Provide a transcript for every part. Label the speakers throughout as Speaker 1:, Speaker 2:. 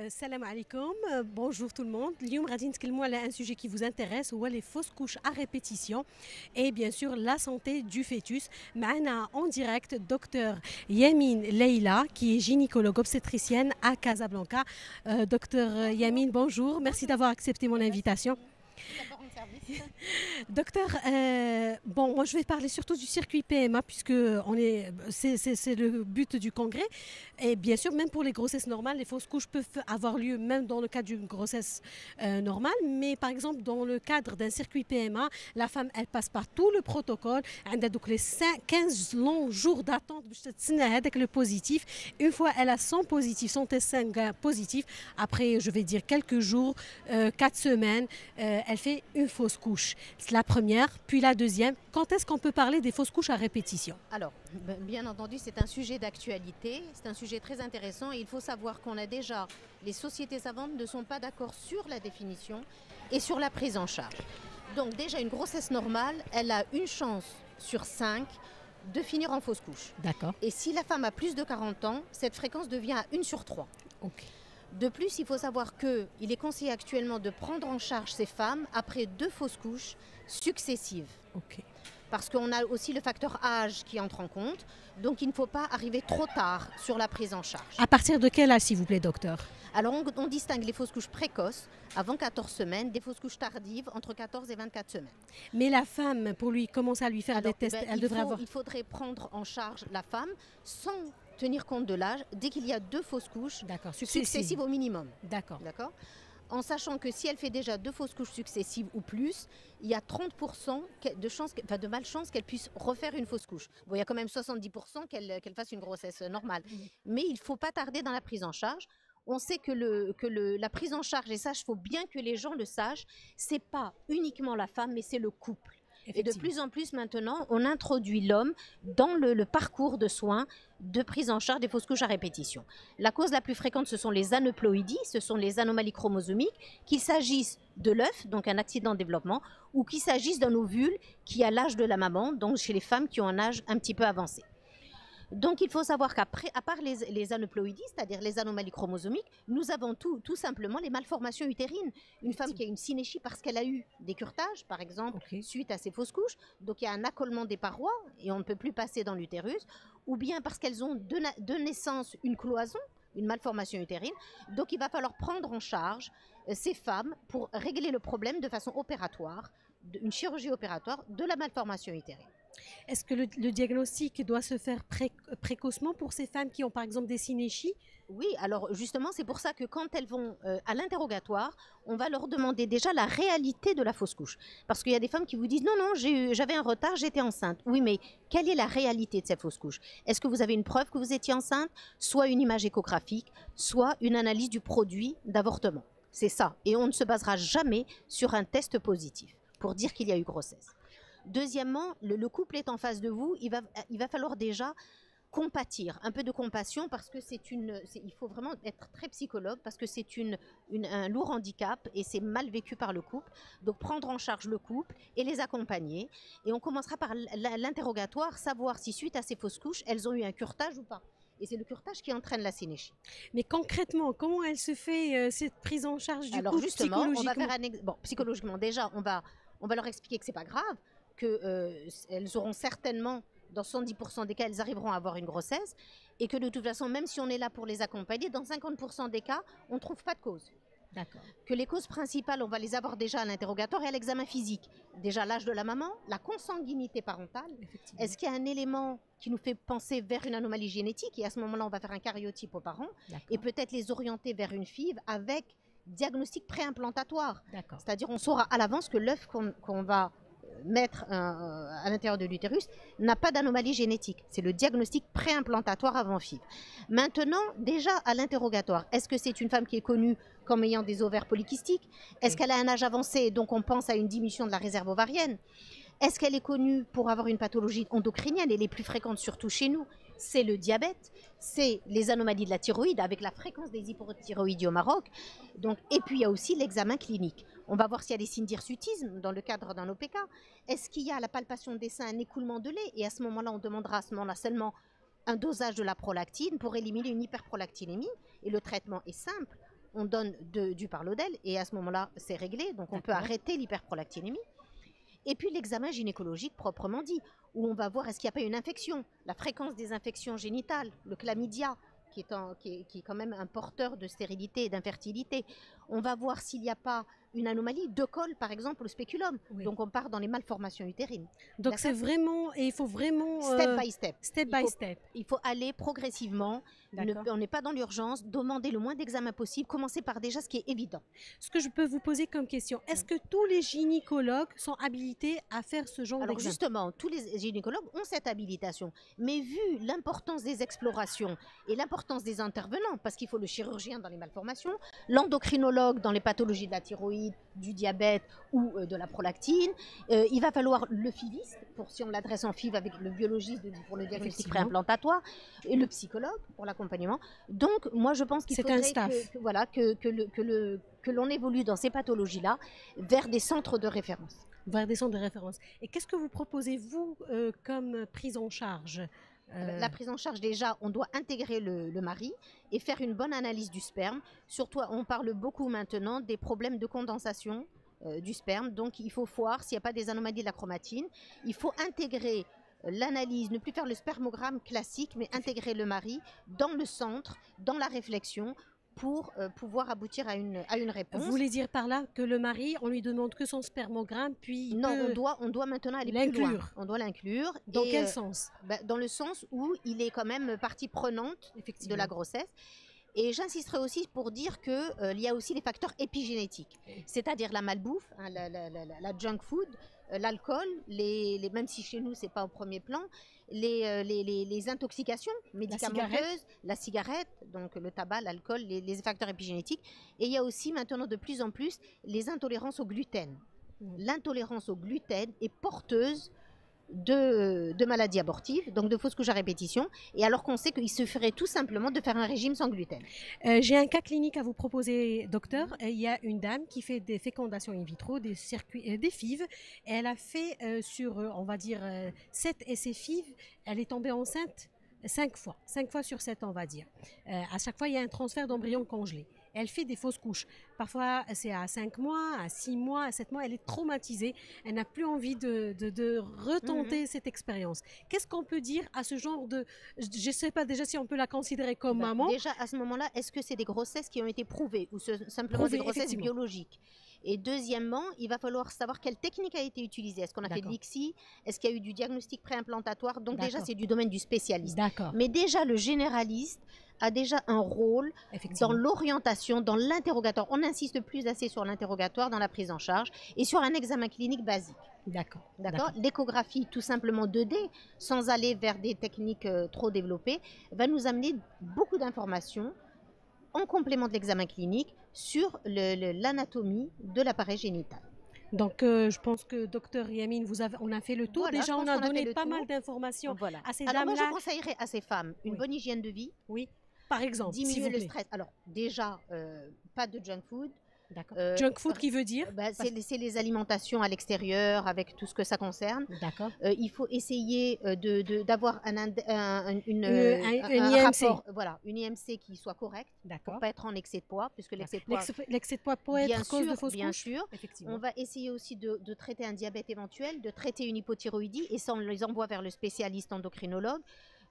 Speaker 1: Salam alaikum, bonjour tout le monde. اليوم غادي نتكلموا على un sujet qui vous intéresse هو les fausses couches à répétition et bien sûr la santé du fœtus. معنا en direct docteur Yamine Leila qui est gynécologue obstétricienne à Casablanca. Docteur Yamine, bonjour, merci d'avoir accepté mon invitation. Docteur, bon, moi je vais parler surtout du circuit PMA puisque c'est le but du congrès. Et bien sûr, même pour les grossesses normales, les fausses couches peuvent avoir lieu même dans le cadre d'une grossesse normale. Mais par exemple, dans le cadre d'un circuit PMA, la femme, elle passe par tout le protocole. Elle a donc les 15 longs jours d'attente avec le positif. Une fois elle a son positif, son test sanguin positif, après, je vais dire quelques jours, 4 semaines, elle fait une fausse couche. C'est la première, puis la deuxième. Quand est-ce qu'on peut parler des fausses couches à répétition?
Speaker 2: Alors, bien entendu, c'est un sujet d'actualité, c'est un sujet très intéressant et il faut savoir qu'on a déjà, les sociétés savantes ne sont pas d'accord sur la définition et sur la prise en charge. Donc déjà, une grossesse normale, elle a une chance sur 5 de finir en fausse couche.
Speaker 1: D'accord.
Speaker 2: Et si la femme a plus de 40 ans, cette fréquence devient à 1 sur 3.
Speaker 1: Ok.
Speaker 2: De plus, il faut savoir qu'il est conseillé actuellement de prendre en charge ces femmes après 2 fausses couches successives.
Speaker 1: Ok.
Speaker 2: Parce qu'on a aussi le facteur âge qui entre en compte. Donc il ne faut pas arriver trop tard sur la prise en charge.
Speaker 1: À partir de quel âge, s'il vous plaît, docteur?
Speaker 2: Alors on distingue les fausses couches précoces avant 14 semaines, des fausses couches tardives entre 14 et 24 semaines.
Speaker 1: Mais la femme, pour lui commencer à lui faire
Speaker 2: Alors,
Speaker 1: des tests, elle devrait avoir...
Speaker 2: Il faudrait prendre en charge la femme sans tenir compte de l'âge dès qu'il y a 2 fausses couches successives au minimum.
Speaker 1: D'accord.
Speaker 2: D'accord. En sachant que si elle fait déjà 2 fausses couches successives ou plus, il y a 30% de malchance qu'elle puisse refaire une fausse couche. Bon, il y a quand même 70% qu'elle fasse une grossesse normale. Mais il ne faut pas tarder dans la prise en charge. On sait que la prise en charge, et ça, il faut bien que les gens le sachent, ce n'est pas uniquement la femme, mais c'est le couple. Et de plus en plus maintenant, on introduit l'homme dans le parcours de soins de prise en charge des fausses couches à répétition. La cause la plus fréquente, ce sont les aneuploïdies, ce sont les anomalies chromosomiques, qu'il s'agisse de l'œuf, donc un accident de développement, ou qu'il s'agisse d'un ovule qui a l'âge de la maman, donc chez les femmes qui ont un âge un petit peu avancé. Donc il faut savoir qu'après, à part les aneuploïdies, c'est-à-dire les anomalies chromosomiques, nous avons tout simplement les malformations utérines. Une femme qui a une synéchie parce qu'elle a eu des curetages, par exemple, suite à ses fausses couches, donc il y a un accolement des parois et on ne peut plus passer dans l'utérus, ou bien parce qu'elles ont de naissance une cloison, une malformation utérine, donc il va falloir prendre en charge ces femmes pour régler le problème de façon opératoire, une chirurgie opératoire de la malformation utérine.
Speaker 1: Est-ce que le diagnostic doit se faire précocement pour ces femmes qui ont par exemple des synéchies?
Speaker 2: Oui, alors justement, c'est pour ça que quand elles vont à l'interrogatoire, on va leur demander déjà la réalité de la fausse couche. Parce qu'il y a des femmes qui vous disent non, non, j'avais un retard, j'étais enceinte. Oui, mais quelle est la réalité de cette fausse couche? Est-ce que vous avez une preuve que vous étiez enceinte? Soit une image échographique, soit une analyse du produit d'avortement. C'est ça. Et on ne se basera jamais sur un test positif pour dire qu'il y a eu grossesse. Deuxièmement, le couple est en face de vous, il va falloir déjà compatir, un peu de compassion parce que il faut vraiment être très psychologue parce que c'est un lourd handicap et c'est mal vécu par le couple. Donc prendre en charge le couple et les accompagner. Et on commencera par l'interrogatoire, savoir si suite à ces fausses couches, elles ont eu un curetage ou pas. Et c'est le curetage qui entraîne la synéchie.
Speaker 1: Mais concrètement, comment elle se fait cette prise en charge du couple psychologiquement?
Speaker 2: On va faire psychologiquement, déjà, on va leur expliquer que c'est pas grave, qu'elles auront certainement, dans 110% des cas, elles arriveront à avoir une grossesse et que de toute façon, même si on est là pour les accompagner, dans 50% des cas, on ne trouve pas de cause.
Speaker 1: D'accord.
Speaker 2: Que les causes principales, on va les avoir déjà à l'interrogatoire et à l'examen physique. Déjà l'âge de la maman, la consanguinité parentale. Est-ce qu'il y a un élément qui nous fait penser vers une anomalie génétique? Et à ce moment-là, on va faire un karyotype aux parents et peut-être les orienter vers une FIV avec diagnostic préimplantatoire. C'est-à-dire on saura à l'avance que l'œuf qu'on va mettre à l'intérieur de l'utérus n'a pas d'anomalie génétique. C'est le diagnostic préimplantatoire avant FIV. Maintenant, déjà à l'interrogatoire, est-ce que c'est une femme qui est connue comme ayant des ovaires polykystiques? Est-ce qu'elle a un âge avancé et donc on pense à une diminution de la réserve ovarienne? Est-ce qu'elle est connue pour avoir une pathologie endocrinienne et les plus fréquentes surtout chez nous? C'est le diabète, c'est les anomalies de la thyroïde avec la fréquence des hypothyroïdies au Maroc. Donc, et puis il y a aussi l'examen clinique. On va voir s'il y a des signes d'hirsutisme dans le cadre d'un OPK. Est-ce qu'il y a à la palpation des seins un écoulement de lait? Et à ce moment-là, on demandera à ce moment-là seulement un dosage de la prolactine pour éliminer une hyperprolactinémie. Et le traitement est simple. on donne du Parlodel et à ce moment-là, c'est réglé. Donc, on peut arrêter l'hyperprolactinémie. Et puis, l'examen gynécologique proprement dit, où on va voir est-ce qu'il n'y a pas une infection, la fréquence des infections génitales, le chlamydia, qui est quand même un porteur de stérilité et d'infertilité. On va voir s'il n'y a pas une anomalie de col, par exemple, au spéculum. Oui. Donc, on part dans les malformations utérines.
Speaker 1: Donc, c'est vraiment, et il faut vraiment...
Speaker 2: Step by step.
Speaker 1: Step by step.
Speaker 2: Il faut aller progressivement. On n'est pas dans l'urgence. Demander le moins d'examens possible. Commencer par déjà ce qui est évident.
Speaker 1: Ce que je peux vous poser comme question, est-ce que tous les gynécologues sont habilités à faire ce genre d'examen?
Speaker 2: Alors, justement, tous les gynécologues ont cette habilitation. Mais vu l'importance des explorations et l'importance des intervenants, parce qu'il faut le chirurgien dans les malformations, l'endocrinologue dans les pathologies de la thyroïde, du diabète ou de la prolactine. Il va falloir le FIViste, pour si on l'adresse en FIV avec le biologiste pour le diagnostic préimplantatoire, et le psychologue pour l'accompagnement. Donc, moi, je pense qu'il faudrait que l'on évolue dans ces pathologies-là vers des centres de référence.
Speaker 1: Vers des centres de référence. Et qu'est-ce que vous proposez, vous, comme prise en charge?
Speaker 2: La prise en charge, déjà, on doit intégrer le mari et faire une bonne analyse du sperme. Surtout, on parle beaucoup maintenant des problèmes de condensation du sperme. Donc, il faut voir s'il n'y a pas des anomalies de la chromatine. Il faut intégrer l'analyse, ne plus faire le spermogramme classique, mais intégrer le mari dans le centre, dans la réflexion, pour pouvoir aboutir à une réponse.
Speaker 1: Vous voulez dire par là que le mari, on lui demande que son spermogramme, puis
Speaker 2: non, on doit maintenant aller plus loin. On doit l'inclure.
Speaker 1: Dans quel sens?
Speaker 2: Dans le sens où il est quand même partie prenante de la grossesse. Et j'insisterai aussi pour dire qu'il y a aussi les facteurs épigénétiques, c'est-à-dire la malbouffe, hein, la junk food, l'alcool, même si chez nous ce n'est pas au premier plan, les intoxications médicamenteuses, la cigarette, donc le tabac, l'alcool, les facteurs épigénétiques. Et il y a aussi maintenant de plus en plus les intolérances au gluten. L'intolérance au gluten est porteuse de maladies abortives, donc de fausses couches à répétition, et alors qu'on sait qu'il suffirait tout simplement de faire un régime sans gluten.
Speaker 1: J'ai un cas clinique à vous proposer, docteur. Il y a une dame qui fait des fécondations in vitro, des FIV. Elle a fait sur, on va dire, 7 essais FIV, elle est tombée enceinte 5 fois. 5 fois sur 7, on va dire. À chaque fois, il y a un transfert d'embryon congelé. Elle fait des fausses couches. Parfois, c'est à 5 mois, à 6 mois, à 7 mois. Elle est traumatisée. Elle n'a plus envie de retenter cette expérience. Qu'est-ce qu'on peut dire à ce genre de... Je ne sais pas déjà si on peut la considérer comme maman.
Speaker 2: Déjà, à ce moment-là, est-ce que c'est des grossesses qui ont été prouvées ou simplement des grossesses biologiques? Et deuxièmement, il va falloir savoir quelle technique a été utilisée. Est-ce qu'on a fait de l'ICSI? Est-ce qu'il y a eu du diagnostic préimplantatoire? Donc déjà, c'est du domaine du spécialiste. Mais déjà, le généraliste a déjà un rôle dans l'orientation, dans l'interrogatoire. On n'insiste plus assez sur l'interrogatoire dans la prise en charge et sur un examen clinique basique.
Speaker 1: D'accord.
Speaker 2: L'échographie, tout simplement 2D, sans aller vers des techniques trop développées, va nous amener beaucoup d'informations en complément de l'examen clinique sur l'anatomie de l'appareil génital.
Speaker 1: Donc, je pense que docteur Yamine, on a fait le tour. Déjà, on a donné pas mal d'informations à ces dames-là.
Speaker 2: Alors, moi, je conseillerais à ces femmes une bonne hygiène de vie.
Speaker 1: Oui, par exemple.
Speaker 2: Diminuer le stress. Alors, déjà, pas de junk food.
Speaker 1: D'accord. Junk food qui veut dire
Speaker 2: c'est les alimentations à l'extérieur avec tout ce que ça concerne.
Speaker 1: D'accord.
Speaker 2: Il faut essayer d'avoir un
Speaker 1: IMC.
Speaker 2: Rapport, voilà, une IMC qui soit correcte.
Speaker 1: D'accord.
Speaker 2: Pour pas être en excès de poids, puisque
Speaker 1: l'excès de poids peut être cause de fausse couche.
Speaker 2: Bien sûr. On va essayer aussi de traiter un diabète éventuel, de traiter une hypothyroïdie, et ça on les envoie vers le spécialiste endocrinologue.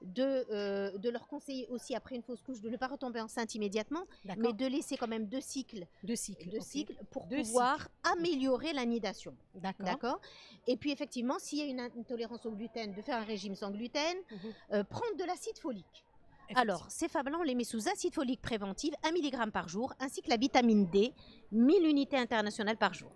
Speaker 2: De leur conseiller aussi après une fausse couche de ne pas retomber enceinte immédiatement, mais de laisser quand même deux cycles pour pouvoir améliorer l'anidation. D'accord. Et puis effectivement, s'il y a une intolérance au gluten, de faire un régime sans gluten, prendre de l'acide folique. Alors, ces femmes-là, on les met sous acide folique préventive, 1 mg par jour, ainsi que la vitamine D, 1000 unités internationales par jour.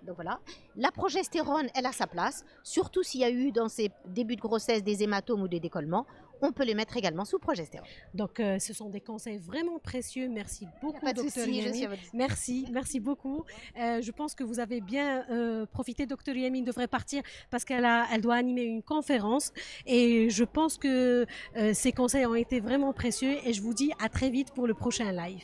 Speaker 2: Donc voilà, la progestérone, elle a sa place, surtout s'il y a eu dans ces débuts de grossesse des hématomes ou des décollements, on peut les mettre également sous progestérone.
Speaker 1: Donc ce sont des conseils vraiment précieux. Merci beaucoup, docteur Yamine. Merci beaucoup. Je pense que vous avez bien profité. Docteur Yamine devrait partir parce qu'elle doit animer une conférence et je pense que ces conseils ont été vraiment précieux et je vous dis à très vite pour le prochain live.